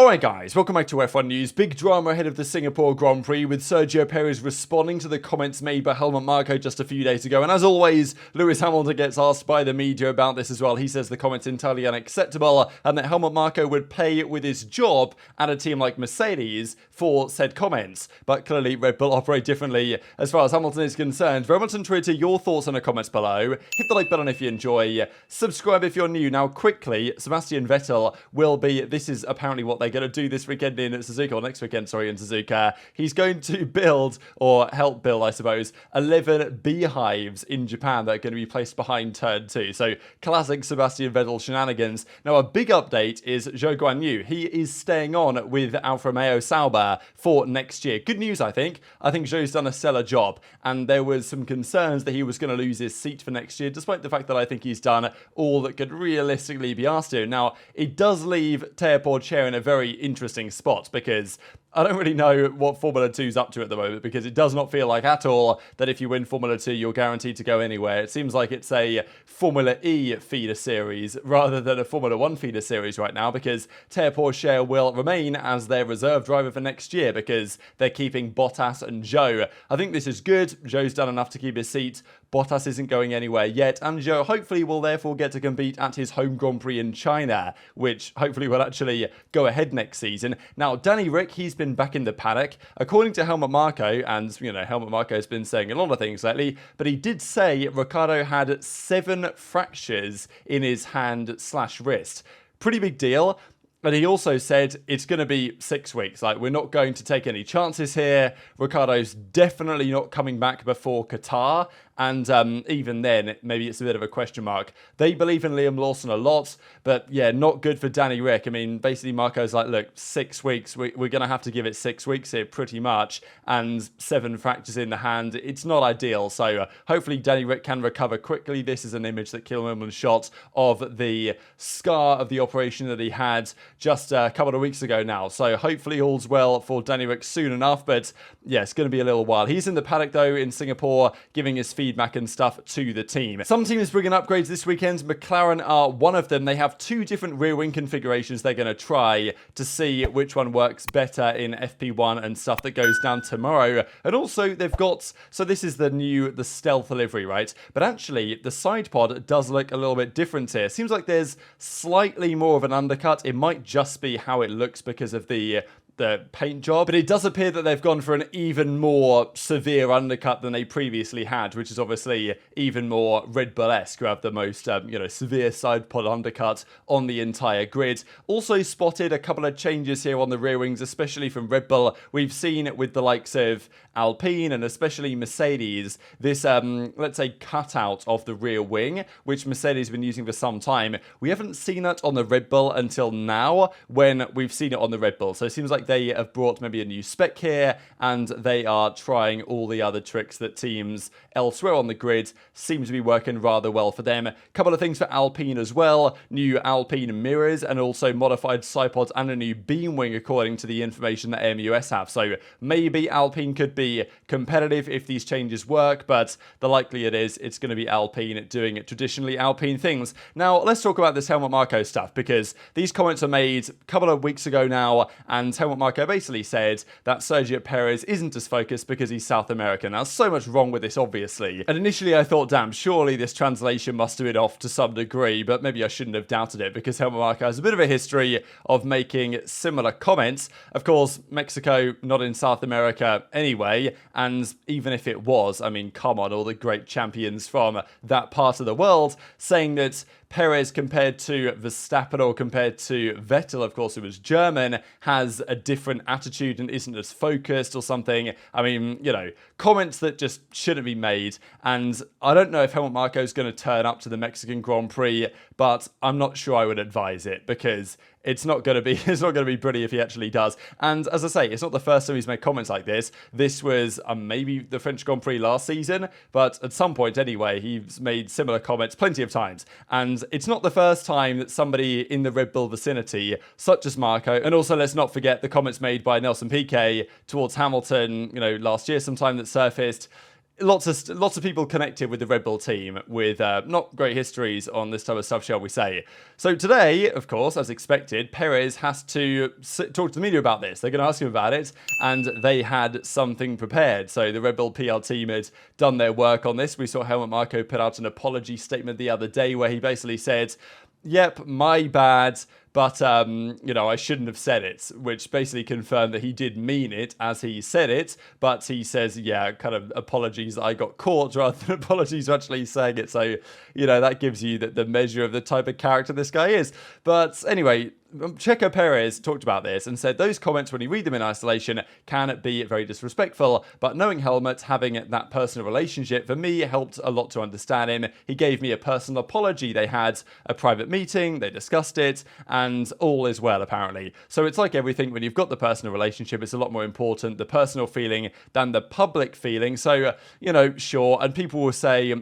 Alright guys, welcome back to F1 News. Big drama ahead of the Singapore Grand Prix with Sergio Perez responding to the comments made by Helmut Marko just a few days ago. And as always, Lewis Hamilton gets asked by the media about this as well. He says the comments entirely unacceptable and that Helmut Marko would pay with his job at a team like Mercedes for said comments. But clearly Red Bull operate differently as far as Hamilton is concerned. Very much on Twitter, your thoughts in the comments below. Hit the like button if you enjoy. Subscribe if you're new. Now quickly, Sebastian Vettel will be, this is apparently what they're going to do this weekend in Suzuka, or next weekend, sorry, in Suzuka. He's going to build, or help build, I suppose, 11 beehives in Japan that are going to be placed behind turn 2. So, classic Sebastian Vettel shenanigans. Now, a big update is Zhou Re-signed. He is staying on with Alfa Romeo Sauber for next year. Good news, I think. I think Zhou's done a stellar job, and there was some concerns that he was going to lose his seat for next year, despite the fact that I think he's done all that could realistically be asked of. Now, it does leave Teo Porcher in a very interesting spot because I don't really know what Formula 2's up to at the moment, because it does not feel like at all that if you win Formula 2 you're guaranteed to go anywhere. It seems like it's a Formula E feeder series rather than a Formula 1 feeder series right now, because Teo Porcher will remain as their reserve driver for next year because they're keeping Bottas and Zhou. I think this is good. Zhou's done enough to keep his seat. Bottas isn't going anywhere yet, and Zhou hopefully will therefore get to compete at his home Grand Prix in China, which hopefully will actually go ahead next season. Now, Danny Ric, he's been back in the paddock. According to Helmut Marko, and Helmut Marko has been saying a lot of things lately, but he did say Ricciardo had 7 fractures in his hand/wrist. Pretty big deal. But he also said it's going to be 6 weeks. Like, we're not going to take any chances here. Ricciardo's definitely not coming back before Qatar. And even then, maybe it's a bit of a question mark. They believe in Liam Lawson a lot, but yeah, not good for Danny Ric. I mean, basically Marko's like, look, 6 weeks, we're going to have to give it 6 weeks here pretty much, and 7 fractures in the hand. It's not ideal, so hopefully Danny Ric can recover quickly. This is an image that Kilman shot of the scar of the operation that he had just a couple of weeks ago now. So hopefully all's well for Danny Ric soon enough, but yeah, it's going to be a little while. He's in the paddock though in Singapore, giving his feedback and stuff to the team. Some teams bringing upgrades this weekend. McLaren are one of them. They have 2 different rear wing configurations they're going to try to see which one works better in FP1 and stuff that goes down tomorrow. And also they've got, so this is the stealth livery, right? But actually the side pod does look a little bit different here. Seems like there's slightly more of an undercut. It might just be how it looks because of the paint job, but it does appear that they've gone for an even more severe undercut than they previously had, which is obviously even more Red Bull-esque, who have the most severe side pod undercut on the entire grid. Also spotted a couple of changes here on the rear wings, especially from Red Bull. We've seen it with the likes of Alpine and especially Mercedes, this let's say cutout of the rear wing, which Mercedes has been using for some time. We haven't seen that on the Red Bull until now, when we've seen it on the Red Bull. So it seems like they have brought maybe a new spec here, and they are trying all the other tricks that teams elsewhere on the grid seem to be working rather well for them. A couple of things for Alpine as well. New Alpine mirrors and also modified side pods and a new beam wing according to the information that AMUS have. So maybe Alpine could be competitive if these changes work, but the likelihood is it's going to be Alpine doing traditionally Alpine things. Now, let's talk about this Helmut Marko stuff, because these comments are made a couple of weeks ago now, and Helmut Marko basically said that Sergio Perez isn't as focused because he's South American. Now, so much wrong with this, obviously. And initially I thought, damn, surely this translation must have been off to some degree, but maybe I shouldn't have doubted it, because Helmut Marko has a bit of a history of making similar comments. Of course, Mexico, not in South America anyway, and even if it was, I mean, come on, all the great champions from that part of the world saying that Perez compared to Verstappen or compared to Vettel, of course, who was German, has a different attitude and isn't as focused or something. I mean, comments that just shouldn't be made. And I don't know if Helmut Marko is going to turn up to the Mexican Grand Prix, but I'm not sure I would advise it, because it's not going to be pretty if he actually does. And as I say, it's not the first time he's made comments like this. This was maybe the French Grand Prix last season, but at some point anyway, he's made similar comments plenty of times. And it's not the first time that somebody in the Red Bull vicinity, such as Marko, and also let's not forget the comments made by Nelson Piquet towards Hamilton, last year sometime that surfaced. lots of people connected with the Red Bull team with not great histories on this type of stuff, shall we say. So today, of course, as expected, Perez has to talk to the media about this. They're going to ask him about it, and they had something prepared. So the Red Bull PR team had done their work on this. We saw Helmut Marko put out an apology statement the other day where he basically said, "Yep, my bad, but, I shouldn't have said it," which basically confirmed that he did mean it as he said it, but he says, yeah, kind of apologies that I got caught rather than apologies for actually saying it. So, that gives you the measure of the type of character this guy is. But anyway, Checo Perez talked about this and said those comments, when you read them in isolation, can be very disrespectful, but knowing Helmut, having that personal relationship, for me, helped a lot to understand him. He gave me a personal apology. They had a private meeting, they discussed it, and all is well, apparently. So it's like everything, when you've got the personal relationship, it's a lot more important, the personal feeling, than the public feeling. So, sure, and people will say,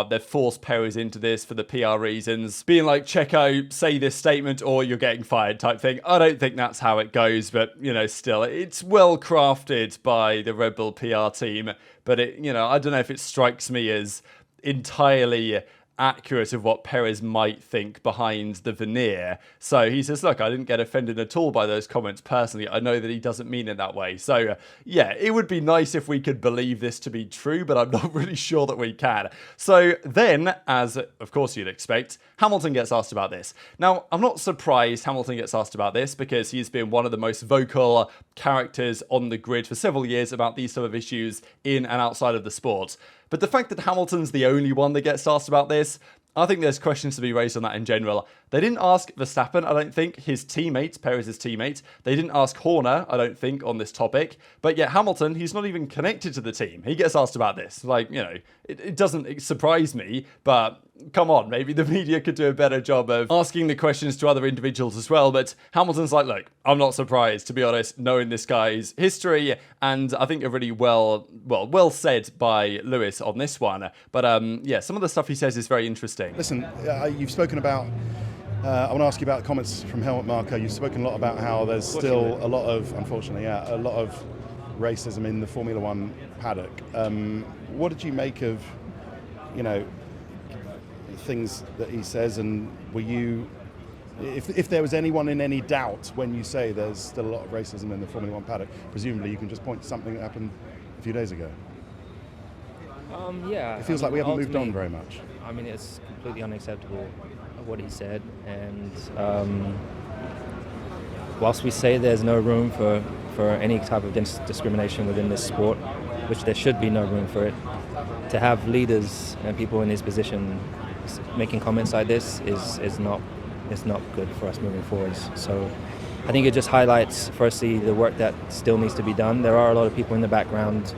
they've forced Perez into this for the PR reasons, being like, Checo, say this statement or you're getting fired type thing. I don't think that's how it goes, but, still, it's well crafted by the Red Bull PR team, but I don't know if it strikes me as entirely accurate of what Perez might think behind the veneer. So he says, look, I didn't get offended at all by those comments personally. I know that he doesn't mean it that way. So yeah, it would be nice if we could believe this to be true, but I'm not really sure that we can. So then, as of course you'd expect, Hamilton gets asked about this. Now, I'm not surprised Hamilton gets asked about this because he's been one of the most vocal characters on the grid for several years about these sort of issues in and outside of the sport. But the fact that Hamilton's the only one that gets asked about this, I think there's questions to be raised on that in general. They didn't ask Verstappen, I don't think, his teammate, Perez's teammate. They didn't ask Horner, I don't think, on this topic. But yet Hamilton, he's not even connected to the team. He gets asked about this. It doesn't surprise me, but come on, maybe the media could do a better job of asking the questions to other individuals as well. But Hamilton's like, look, I'm not surprised, to be honest, knowing this guy's history. And I think a really well said by Lewis on this one. But some of the stuff he says is very interesting. Listen, you've spoken about, I want to ask you about comments from Helmut Marko. You've spoken a lot about how there's still a lot of, unfortunately, a lot of racism in the Formula One paddock. What did you make of, things that he says, and were you, if there was anyone in any doubt when you say there's still a lot of racism in the Formula One paddock, presumably you can just point to something that happened a few days ago. It feels like we haven't moved on very much. I mean, it's completely unacceptable what he said, and whilst we say there's no room for any type of discrimination within this sport, which there should be no room for it, to have leaders and people in his position making comments like this is not good for us moving forwards. So I think it just highlights, firstly, the work that still needs to be done. There are a lot of people in the background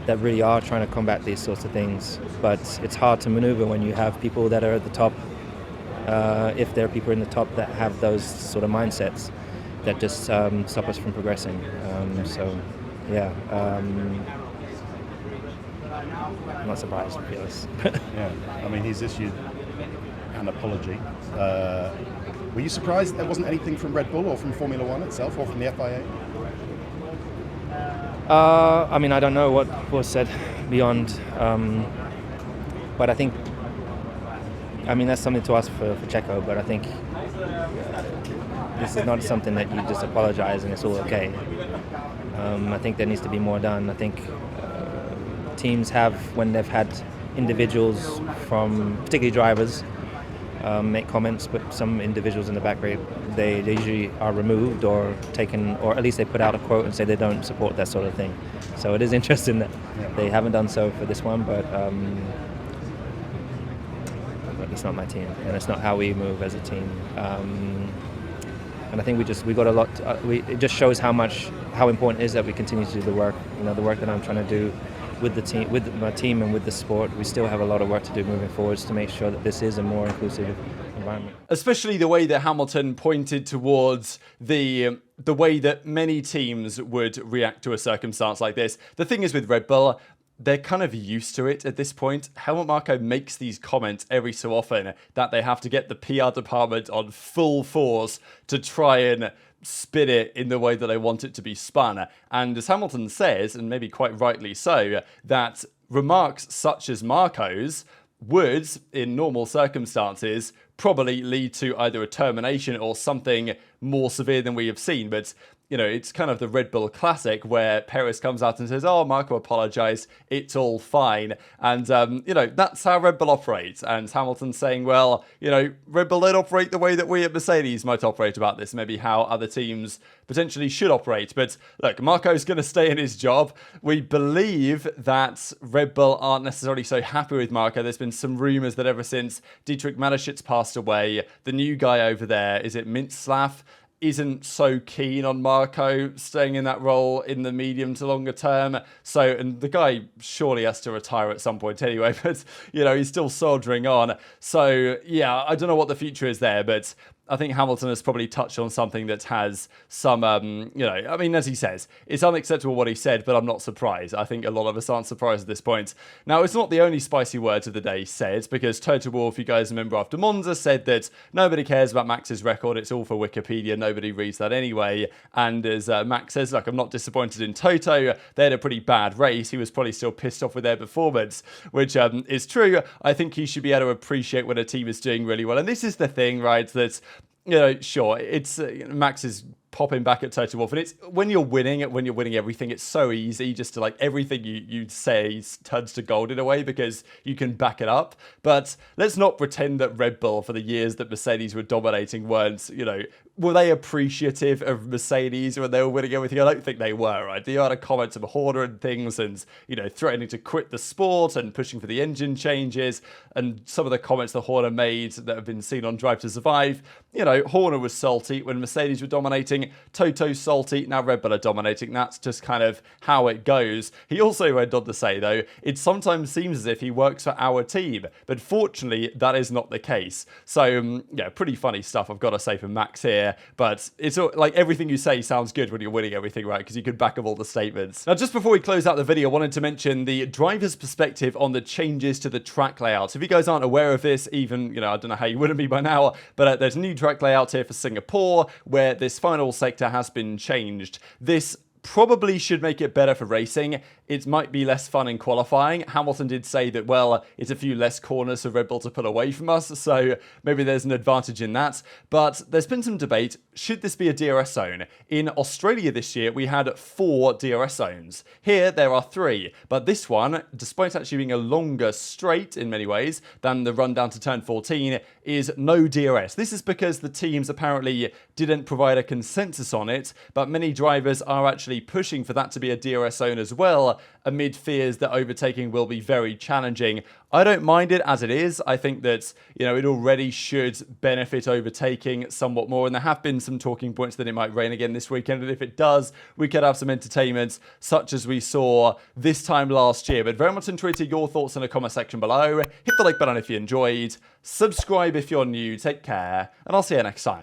that really are trying to combat these sorts of things, but it's hard to maneuver when you have people that are at the top, if there are people in the top that have those sort of mindsets that just stop us from progressing. I'm not surprised, to be honest. Yeah, I mean, he's issued an apology. Were you surprised there wasn't anything from Red Bull or from Formula One itself or from the FIA? I don't know what was said beyond, but I think, that's something to ask for Checo, but I think this is not something that you just apologize and it's all okay. I think there needs to be more done. I think teams have, when they've had individuals from, particularly drivers, make comments, but some individuals in the back grade, they usually are removed or taken, or at least they put out a quote and say they don't support that sort of thing. So it is interesting that they haven't done so for this one, but it's not my team, and it's not how we move as a team. And I think we got a lot. It just shows how important it is that we continue to do the work. The work that I'm trying to do with the team, with my team, and with the sport. We still have a lot of work to do moving forwards to make sure that this is a more inclusive environment. Especially the way that Hamilton pointed towards the way that many teams would react to a circumstance like this. The thing is with Red Bull, they're kind of used to it at this point. Helmut Marko makes these comments every so often that they have to get the PR department on full force to try and spin it in the way that they want it to be spun. And as Hamilton says, and maybe quite rightly so, that remarks such as Marko's would, in normal circumstances, probably lead to either a termination or something more severe than we have seen. But you know, it's kind of the Red Bull classic where Perez comes out and says, oh, Marko apologised, it's all fine. And, you know, that's how Red Bull operates. And Hamilton saying, well, you know, Red Bull don't operate the way that we at Mercedes might operate about this, maybe how other teams potentially should operate. But look, Marko's going to stay in his job. We believe that Red Bull aren't necessarily so happy with Marko. There's been some rumours that ever since Dietrich Mateschitz passed away, the new guy over there, is it Mintzlaff, isn't so keen on Marko staying in that role in the medium to longer term. So, and the guy surely has to retire at some point anyway, but, you know, he's still soldiering on. So, yeah, I don't know what the future is there, but I think Hamilton has probably touched on something that has some, you know, I mean, as he says, it's unacceptable what he said, but I'm not surprised. I think a lot of us aren't surprised at this point. Now, it's not the only spicy words of the day said, because Toto, if you guys remember after Monza, said that nobody cares about Max's record. It's all for Wikipedia. Nobody reads that anyway. And as Max says, look, I'm not disappointed in Toto. They had a pretty bad race. He was probably still pissed off with their performance, which is true. I think he should be able to appreciate when a team is doing really well. And this is the thing, right, that, you know, sure, it's Max is popping back at Toto Wolff, and it's when you're winning everything, it's so easy just to, like, everything you say turns to gold in a way because you can back it up. But let's not pretend that Red Bull, for the years that Mercedes were dominating, weren't, you know, were they appreciative of Mercedes when they were winning everything? I don't think they were, right? The other comments of Horner and things, and, you know, threatening to quit the sport and pushing for the engine changes, and some of the comments that Horner made that have been seen on Drive to Survive. You know, Horner was salty when Mercedes were dominating. Toto's salty, now Red Bull are dominating. That's just kind of how it goes. He also went on to say, though, it sometimes seems as if he works for our team, but fortunately, that is not the case. So, yeah, pretty funny stuff, I've got to say, from Max here. But it's like everything you say sounds good when you're winning everything, right? Because you can back up all the statements. Now, just before we close out the video, I wanted to mention the driver's perspective on the changes to the track layouts. If you guys aren't aware of this, even, you know, I don't know how you wouldn't be by now, but there's a new track layout here for Singapore where this final sector has been changed. This probably should make it better for racing. It might be less fun in qualifying. Hamilton did say that, well, it's a few less corners for Red Bull to put away from us, so maybe there's an advantage in that. But there's been some debate. Should this be a DRS zone? In Australia this year, we had 4 DRS zones. Here, there are 3. But this one, despite actually being a longer straight in many ways than the run down to turn 14, is no DRS. This is because the teams apparently didn't provide a consensus on it, but many drivers are actually pushing for that to be a DRS zone as well, amid fears that overtaking will be very challenging. I don't mind it as it is. I think that, you know, it already should benefit overtaking somewhat more, and there have been some talking points that it might rain again this weekend, and if it does, we could have some entertainment such as we saw this time last year. But very much intrigued your thoughts in the comment section below. Hit the like button if you enjoyed, subscribe if you're new, take care, and I'll see you next time.